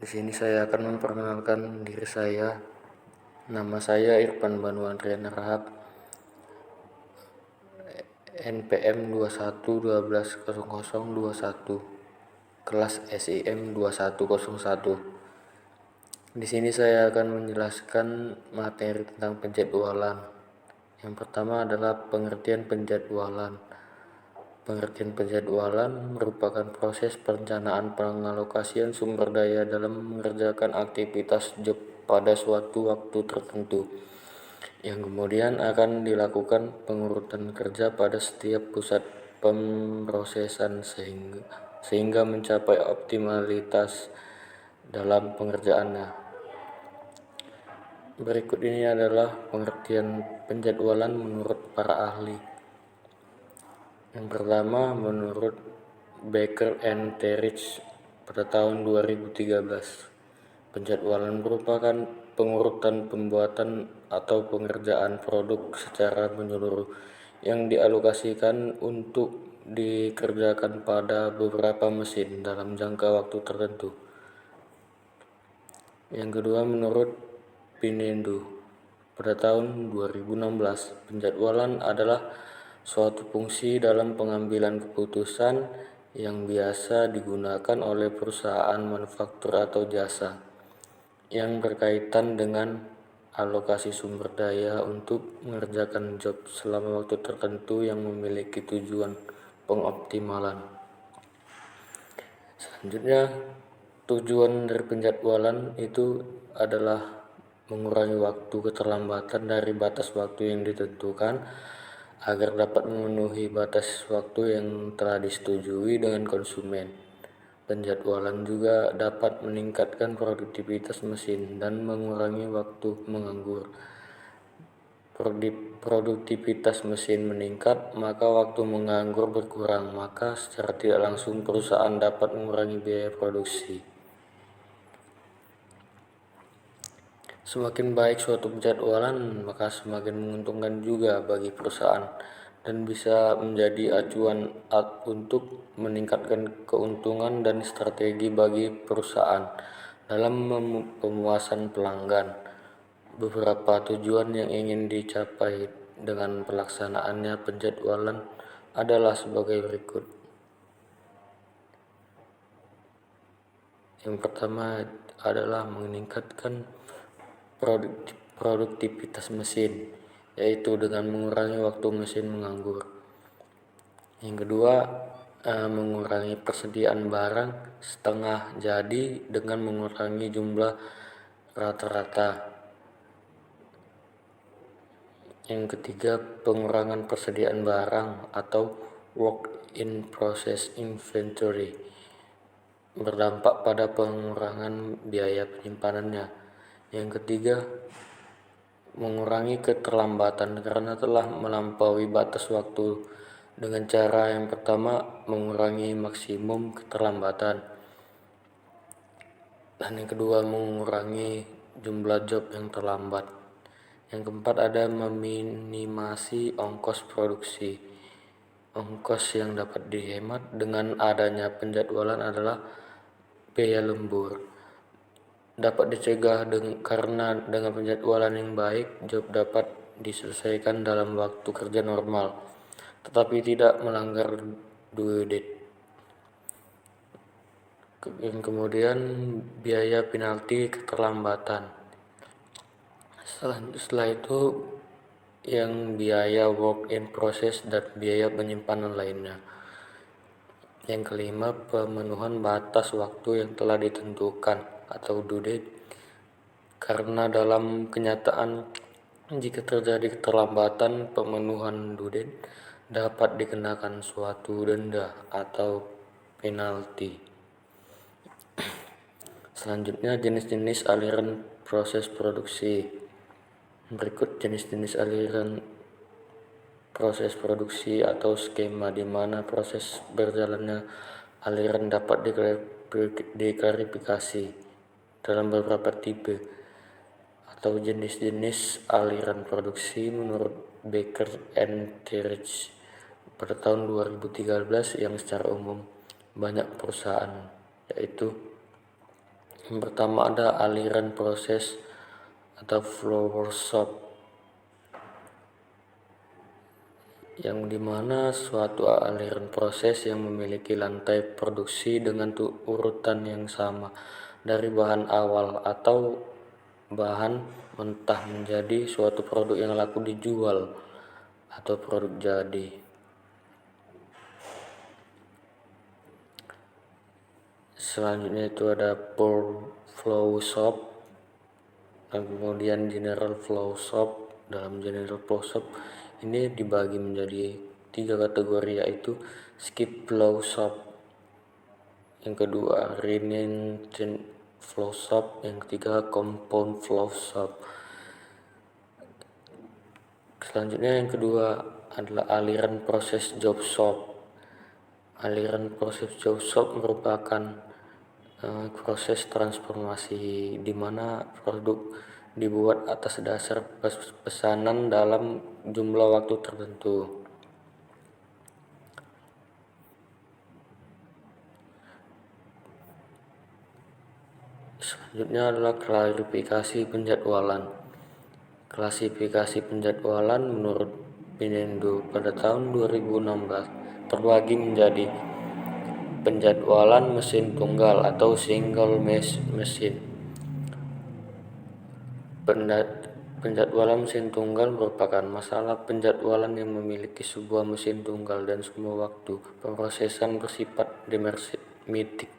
Di sini saya akan memperkenalkan diri saya. Nama saya Irfan Banu Andrian Rahab, NPM 21120021, kelas SIM 2101. Di sini saya akan menjelaskan materi tentang penjadwalan. Yang pertama adalah pengertian penjadwalan. Pengertian penjadwalan merupakan proses perencanaan pengalokasian sumber daya dalam mengerjakan aktivitas job pada suatu waktu tertentu, yang kemudian akan dilakukan pengurutan kerja pada setiap pusat pemrosesan sehingga mencapai optimalitas dalam pengerjaannya. Berikut ini adalah pengertian penjadwalan menurut para ahli. Yang pertama, menurut Baker and Terich pada tahun 2013, penjadwalan merupakan pengurutan pembuatan atau pengerjaan produk secara menyeluruh yang dialokasikan untuk dikerjakan pada beberapa mesin dalam jangka waktu tertentu. Yang kedua, menurut Pinendu pada tahun 2016, penjadwalan adalah suatu fungsi dalam pengambilan keputusan yang biasa digunakan oleh perusahaan manufaktur atau jasa yang berkaitan dengan alokasi sumber daya untuk mengerjakan job selama waktu tertentu yang memiliki tujuan pengoptimalan. Selanjutnya, tujuan dari penjadwalan itu adalah mengurangi waktu keterlambatan dari batas waktu yang ditentukan agar dapat memenuhi batas waktu yang telah disetujui dengan konsumen. Penjadwalan juga dapat meningkatkan produktivitas mesin dan mengurangi waktu menganggur. Produktivitas mesin meningkat, maka waktu menganggur berkurang, maka secara tidak langsung perusahaan dapat mengurangi biaya produksi. Semakin baik suatu penjadwalan, maka semakin menguntungkan juga bagi perusahaan dan bisa menjadi acuan untuk meningkatkan keuntungan dan strategi bagi perusahaan dalam pemuasan pelanggan. Beberapa tujuan yang ingin dicapai dengan pelaksanaannya penjadwalan adalah sebagai berikut. Yang pertama adalah meningkatkan produktivitas mesin, yaitu dengan mengurangi waktu mesin menganggur. Yang kedua, mengurangi persediaan barang setengah jadi dengan mengurangi jumlah rata-rata. Yang ketiga, pengurangan persediaan barang atau work in process inventory berdampak pada pengurangan biaya penyimpanannya. Yang ketiga, mengurangi keterlambatan karena telah melampaui batas waktu dengan cara yang pertama, mengurangi maksimum keterlambatan, dan yang kedua, mengurangi jumlah job yang terlambat. Yang keempat, ada meminimasi ongkos produksi. Ongkos yang dapat dihemat dengan adanya penjadwalan adalah biaya lembur. Dapat dicegah karena dengan penjadwalan yang baik, job dapat diselesaikan dalam waktu kerja normal, tetapi tidak melanggar due date. Yang kemudian, biaya penalti keterlambatan. Setelah itu, yang biaya work in process dan biaya penyimpanan lainnya. Yang kelima, pemenuhan batas waktu yang telah ditentukan atau due date. Karena dalam kenyataan, jika terjadi keterlambatan pemenuhan due date, dapat dikenakan suatu denda atau penalti. Selanjutnya, jenis-jenis aliran proses produksi. Berikut jenis-jenis aliran proses produksi atau skema di mana proses berjalannya aliran dapat diklarifikasi dalam beberapa tipe atau jenis-jenis aliran produksi menurut Baker and Terich pada tahun 2013 yang secara umum banyak perusahaan, yaitu Yang pertama ada aliran proses atau flow workshop, yang dimana suatu aliran proses yang memiliki lantai produksi dengan urutan yang sama dari bahan awal atau bahan mentah menjadi suatu produk yang laku dijual atau produk jadi. Selanjutnya itu ada pour flow shop dan kemudian general flow shop. Dalam general flow shop ini dibagi menjadi 3 kategori, yaitu skip flow shop, yang kedua reenactment flow shop, yang ketiga compound flow shop. Selanjutnya yang kedua adalah aliran proses job shop. Aliran proses job shop merupakan proses transformasi di mana produk dibuat atas dasar pesanan dalam jumlah waktu tertentu. Selanjutnya adalah klasifikasi penjadwalan. Klasifikasi penjadwalan menurut Pindendo pada tahun 2016 terbagi menjadi penjadwalan mesin tunggal atau single machine. Penjadwalan mesin tunggal merupakan masalah penjadwalan yang memiliki sebuah mesin tunggal dan semua waktu pemrosesan bersifat deterministik.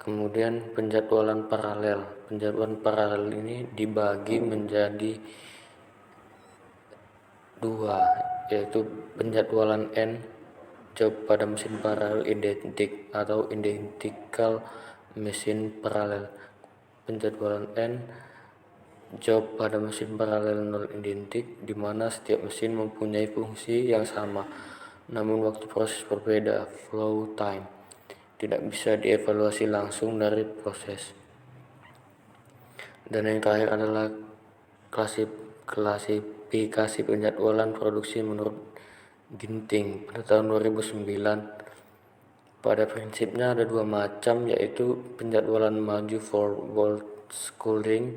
Kemudian penjadwalan paralel. Penjadwalan paralel ini dibagi menjadi 2, yaitu penjadwalan N, job pada mesin paralel identik atau identical mesin paralel. Penjadwalan N, job pada mesin paralel non identik, di mana setiap mesin mempunyai fungsi yang sama namun waktu proses berbeda, flow time, tidak bisa dievaluasi langsung dari proses. Dan yang terakhir adalah klasifikasi penjadwalan produksi menurut Ginting pada tahun 2009. Pada prinsipnya ada 2 macam, yaitu penjadwalan maju forward scheduling.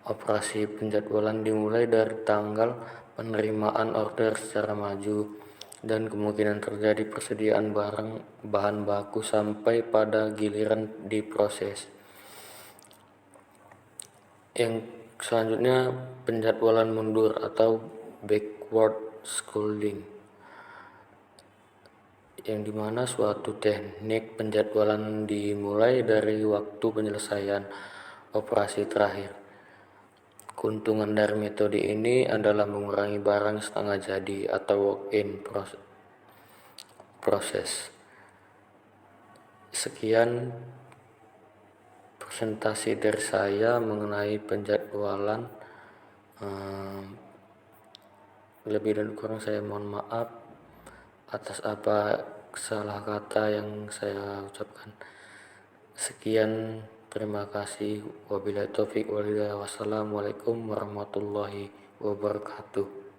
Operasi penjadwalan dimulai dari tanggal penerimaan order secara maju dan kemungkinan terjadi persediaan bahan baku sampai pada giliran diproses. Yang selanjutnya penjadwalan mundur atau backward scheduling, yang dimana suatu teknik penjadwalan dimulai dari waktu penyelesaian operasi terakhir. Keuntungan dari metode ini adalah mengurangi barang setengah jadi atau work in proses. Sekian presentasi dari saya mengenai penjadwalan. Lebih dan kurang saya mohon maaf atas apa salah kata yang saya ucapkan. Sekian, terima kasih. Wabillahi taufiq wal hidayah. Wassalamualaikum warahmatullahi wabarakatuh.